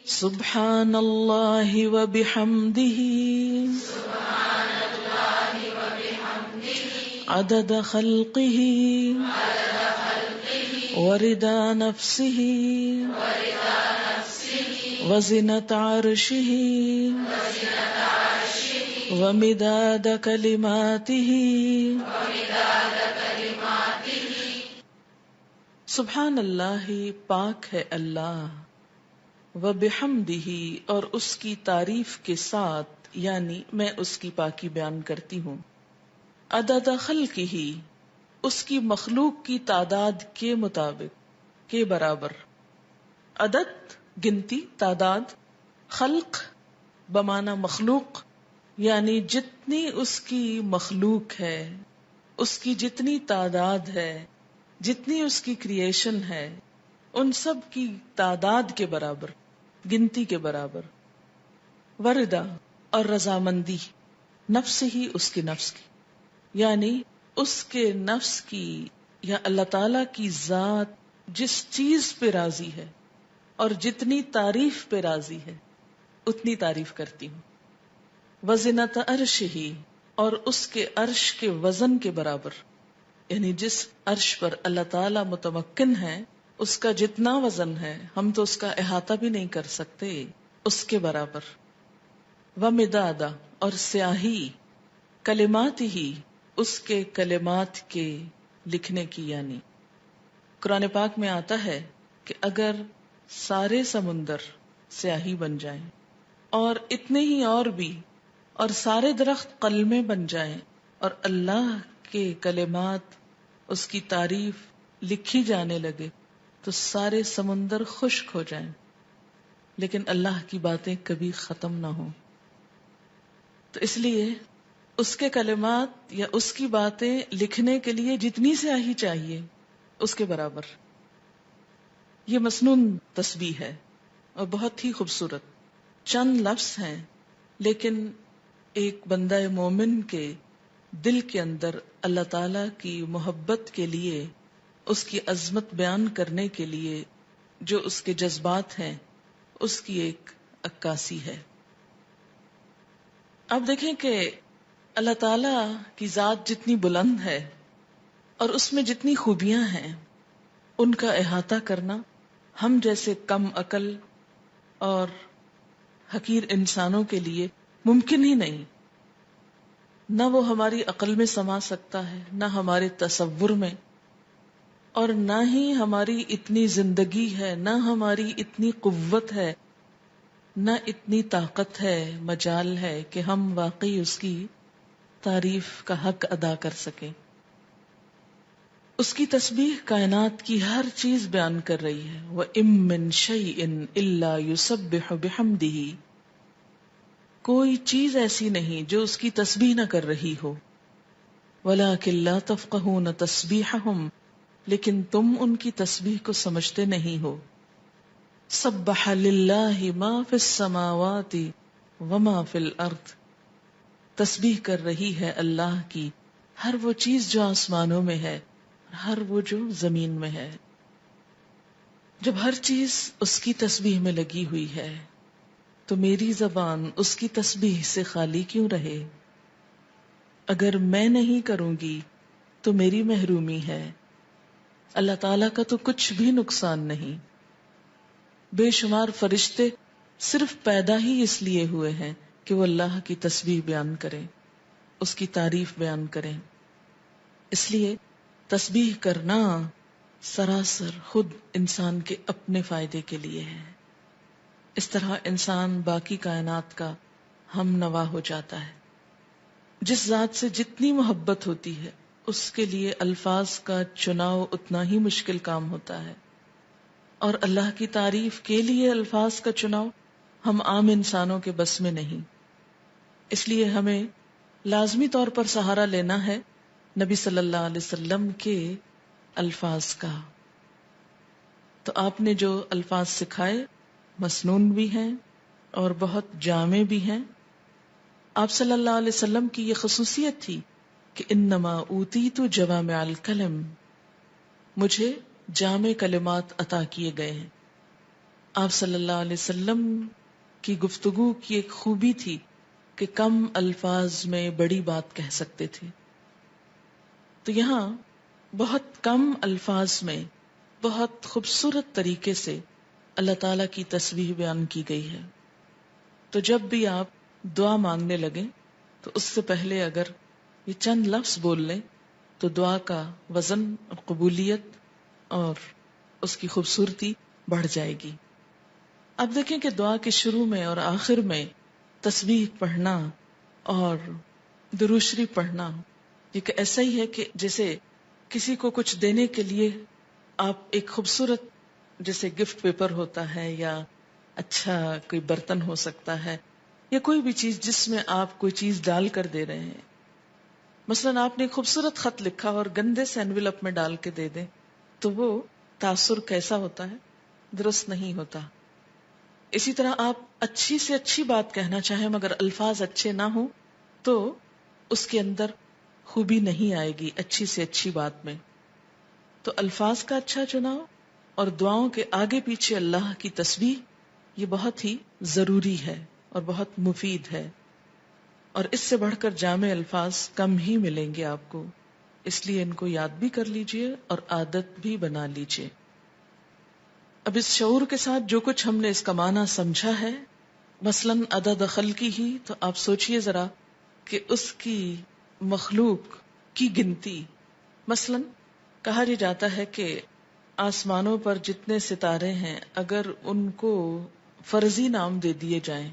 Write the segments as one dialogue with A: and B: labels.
A: سبحان اللہ وبحمدہ عدد خلقہ ورضا نفسہ وزنة عرشہ ومداد کلماتہ. سبحان اللہ، پاک ہے اللہ، وبحمدہ، اور اس کی تعریف کے ساتھ، یعنی میں اس کی پاکی بیان کرتی ہوں. عدد خلقہ، اس کی مخلوق کی تعداد کے مطابق، کے برابر. عدد گنتی، تعداد. خلق بمعنی مخلوق، یعنی جتنی اس کی مخلوق ہے، اس کی جتنی تعداد ہے، جتنی اس کی کریشن ہے، ان سب کی تعداد کے برابر، گنتی کے برابر. وردا، اور رضامندی، نفس ہی، اس کی نفس کی، یعنی اس کے نفس کی یا اللہ تعالی کی ذات جس چیز پہ راضی ہے اور جتنی تعریف پہ راضی ہے اتنی تعریف کرتی ہوں. وزنت عرش ہی، اور اس کے عرش کے وزن کے برابر، یعنی جس عرش پر اللہ تعالی متمکن ہے اس کا جتنا وزن ہے ہم تو اس کا احاطہ بھی نہیں کر سکتے، اس کے برابر. ومدادا، اور سیاہی، کلمات ہی، اس کے کلمات کے لکھنے کی، یعنی قرآن پاک میں آتا ہے کہ اگر سارے سمندر سیاہی بن جائیں اور اتنے ہی اور بھی، اور سارے درخت قلمیں بن جائیں اور اللہ کے کلمات، اس کی تعریف لکھی جانے لگے تو سارے سمندر خشک ہو جائیں، لیکن اللہ کی باتیں کبھی ختم نہ ہوں. تو اس لیے اس کے کلمات یا اس کی باتیں لکھنے کے لیے جتنی سیاہی چاہیے اس کے برابر. یہ مسنون تسبیح ہے اور بہت ہی خوبصورت. چند لفظ ہیں لیکن ایک بندہ مومن کے دل کے اندر اللہ تعالی کی محبت کے لیے، اس کی عظمت بیان کرنے کے لیے جو اس کے جذبات ہیں اس کی ایک عکاسی ہے. اب دیکھیں کہ اللہ تعالی کی ذات جتنی بلند ہے اور اس میں جتنی خوبیاں ہیں ان کا احاطہ کرنا ہم جیسے کم عقل اور حقیر انسانوں کے لیے ممکن ہی نہیں. نہ وہ ہماری عقل میں سما سکتا ہے، نہ ہمارے تصور میں، اور نہ ہی ہماری اتنی زندگی ہے، نہ ہماری اتنی قوت ہے، نہ اتنی طاقت ہے، مجال ہے کہ ہم واقعی اس کی تعریف کا حق ادا کر سکیں. اس کی تسبیح کائنات کی ہر چیز بیان کر رہی ہے. وَإِن مِّن شَيْءٍ إِلَّا يُسَبِّحُ بِحَمْدِهِ، کوئی چیز ایسی نہیں جو اس کی تسبیح نہ کر رہی ہو. وَلَٰكِن لَّا تَفْقَهُونَ تَسْبِيحَهُمْ، لیکن تم ان کی تسبیح کو سمجھتے نہیں ہو. سَبَّحَ لِلَّهِ مَا فِي السَّمَاوَاتِ وَمَا فِي الْأَرْضِ، تسبیح کر رہی ہے اللہ کی ہر وہ چیز جو آسمانوں میں ہے اور ہر وہ جو زمین میں ہے. جب ہر چیز اس کی تسبیح میں لگی ہوئی ہے تو میری زبان اس کی تسبیح سے خالی کیوں رہے؟ اگر میں نہیں کروں گی تو میری محرومی ہے. اللہ تعالیٰ کا تو کچھ بھی نقصان نہیں. بے شمار فرشتے صرف پیدا ہی اس لیے ہوئے ہیں کہ وہ اللہ کی تسبیح بیان کریں، اس کی تعریف بیان کریں. اس لیے تسبیح کرنا سراسر خود انسان کے اپنے فائدے کے لیے ہے. اس طرح انسان باقی کائنات کا ہم نوا ہو جاتا ہے. جس ذات سے جتنی محبت ہوتی ہے اس کے لیے الفاظ کا چناؤ اتنا ہی مشکل کام ہوتا ہے، اور اللہ کی تعریف کے لیے الفاظ کا چناؤ ہم عام انسانوں کے بس میں نہیں. اس لیے ہمیں لازمی طور پر سہارا لینا ہے نبی صلی اللہ علیہ وسلم کے الفاظ کا. تو آپ نے جو الفاظ سکھائے مسنون بھی ہیں اور بہت جامع بھی ہیں. آپ صلی اللہ علیہ وسلم کی یہ خصوصیت تھی کہ انما اوتیت جوامع الکلم، مجھے جامع کلمات عطا کیے گئے ہیں. آپ صلی اللہ علیہ وسلم کی گفتگو کی ایک خوبی تھی کہ کم الفاظ میں بڑی بات کہہ سکتے تھے. تو یہاں بہت کم الفاظ میں بہت خوبصورت طریقے سے اللہ تعالی کی تسبیح بیان کی گئی ہے. تو جب بھی آپ دعا مانگنے لگیں تو اس سے پہلے اگر یہ چند لفظ بول لیں تو دعا کا وزن اور قبولیت اور اس کی خوبصورتی بڑھ جائے گی. اب دیکھیں کہ دعا کے شروع میں اور آخر میں تسبیح پڑھنا اور درود شریف پڑھنا ایک ایسا ہی ہے کہ جیسے کسی کو کچھ دینے کے لیے آپ ایک خوبصورت جیسے گفٹ پیپر ہوتا ہے یا اچھا کوئی برتن ہو سکتا ہے یا کوئی بھی چیز جس میں آپ کوئی چیز ڈال کر دے رہے ہیں. مثلا آپ نے ایک خوبصورت خط لکھا اور گندے سے انویلپ میں ڈال کے دے دیں تو وہ تاثر کیسا ہوتا ہے؟ درست نہیں ہوتا. اسی طرح آپ اچھی سے اچھی بات کہنا چاہیں مگر الفاظ اچھے نہ ہوں تو اس کے اندر خوبی نہیں آئے گی اچھی سے اچھی بات میں. تو الفاظ کا اچھا چناؤ اور دعاؤں کے آگے پیچھے اللہ کی تسبیح یہ بہت ہی ضروری ہے اور بہت مفید ہے، اور اس سے بڑھ کر جامع الفاظ کم ہی ملیں گے آپ کو. اس لیے ان کو یاد بھی کر لیجئے اور عادت بھی بنا لیجئے. اب اس شعور کے ساتھ جو کچھ ہم نے اس کا معنی سمجھا ہے، مثلاً عدد خلقی ہی، تو آپ سوچئے ذرا کہ اس کی مخلوق کی گنتی، مثلاً کہا جاتا ہے کہ آسمانوں پر جتنے ستارے ہیں اگر ان کو فرضی نام دے دیے جائیں،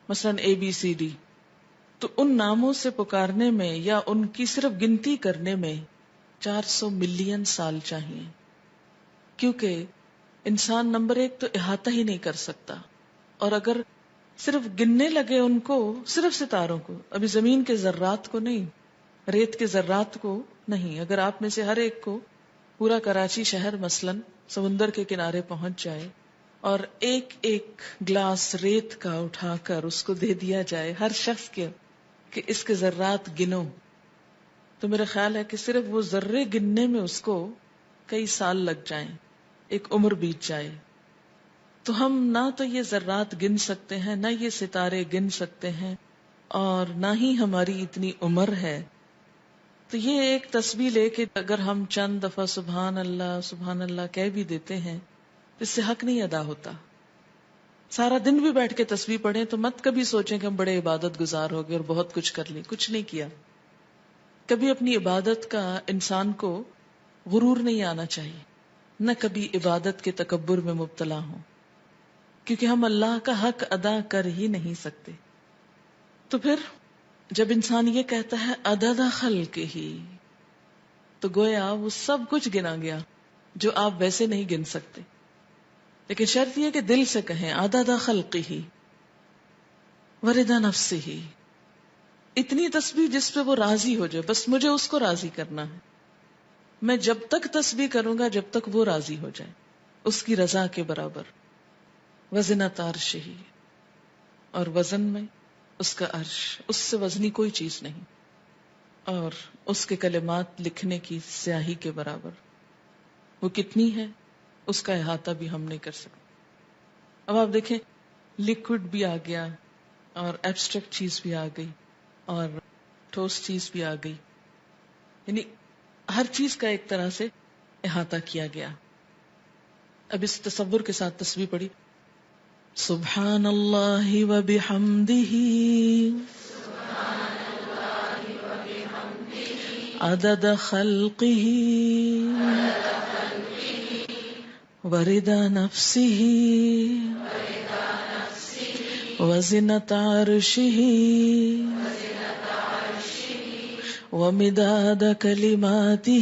A: مثلاً ABCD، تو ان ناموں سے پکارنے میں یا ان کی صرف گنتی کرنے میں 400 ملین سال چاہیے، کیونکہ انسان نمبر ایک تو احاطہ ہی نہیں کر سکتا. اور اگر صرف گننے لگے ان کو، صرف ستاروں کو، ابھی زمین کے ذرات کو نہیں، ریت کے ذرات کو نہیں، اگر آپ میں سے ہر ایک کو پورا کراچی شہر مثلاً سمندر کے کنارے پہنچ جائے اور ایک ایک گلاس ریت کا اٹھا کر اس کو دے دیا جائے ہر شخص کے کہ اس کے ذرات گنو، تو میرا خیال ہے کہ صرف وہ ذرے گننے میں اس کو کئی سال لگ جائیں، ایک عمر بیت جائے. تو ہم نہ تو یہ ذرات گن سکتے ہیں، نہ یہ ستارے گن سکتے ہیں، اور نہ ہی ہماری اتنی عمر ہے. تو یہ ایک تسبیح لے کے اگر ہم چند دفعہ سبحان اللہ کہہ بھی دیتے ہیں تو اس سے حق نہیں ادا ہوتا. سارا دن بھی بیٹھ کے تسبیح پڑھیں تو مت کبھی سوچیں کہ ہم بڑے عبادت گزار ہو گئے اور بہت کچھ کر لیں. کچھ نہیں کیا. کبھی اپنی عبادت کا انسان کو غرور نہیں آنا چاہیے، نہ کبھی عبادت کے تکبر میں مبتلا ہوں، کیونکہ ہم اللہ کا حق ادا کر ہی نہیں سکتے. تو پھر جب انسان یہ کہتا ہے عدد خلق ہی، تو گویا وہ سب کچھ گنا گیا جو آپ ویسے نہیں گن سکتے. لیکن شرط یہ کہ دل سے کہیں عدد خلق ہی ورضا نفس ہی، اتنی تسبیح جس پہ وہ راضی ہو جائے، بس مجھے اس کو راضی کرنا ہے. میں جب تک تسبیح کروں گا جب تک وہ راضی ہو جائے، اس کی رضا کے برابر. وزنۃ عرشہ، اور وزن میں اس کا عرش، اس سے وزنی کوئی چیز نہیں، اور اس کے کلمات لکھنے کی سیاہی کے برابر. وہ کتنی ہے اس کا احاطہ بھی ہم نہیں کر سکتے. اب آپ دیکھیں لیکوڈ بھی آ گیا اور ایبسٹریکٹ چیز بھی آ گئی اور ٹھوس چیز بھی آ گئی، یعنی ہر چیز کا ایک طرح سے احاطہ کیا گیا. اب اس تصور کے ساتھ تسبیح پڑھی، سبحان اللہ و بحمدہ عدد خلقہ ورضا نفسہ وزنۃ عرشہ ومداد کلماتہ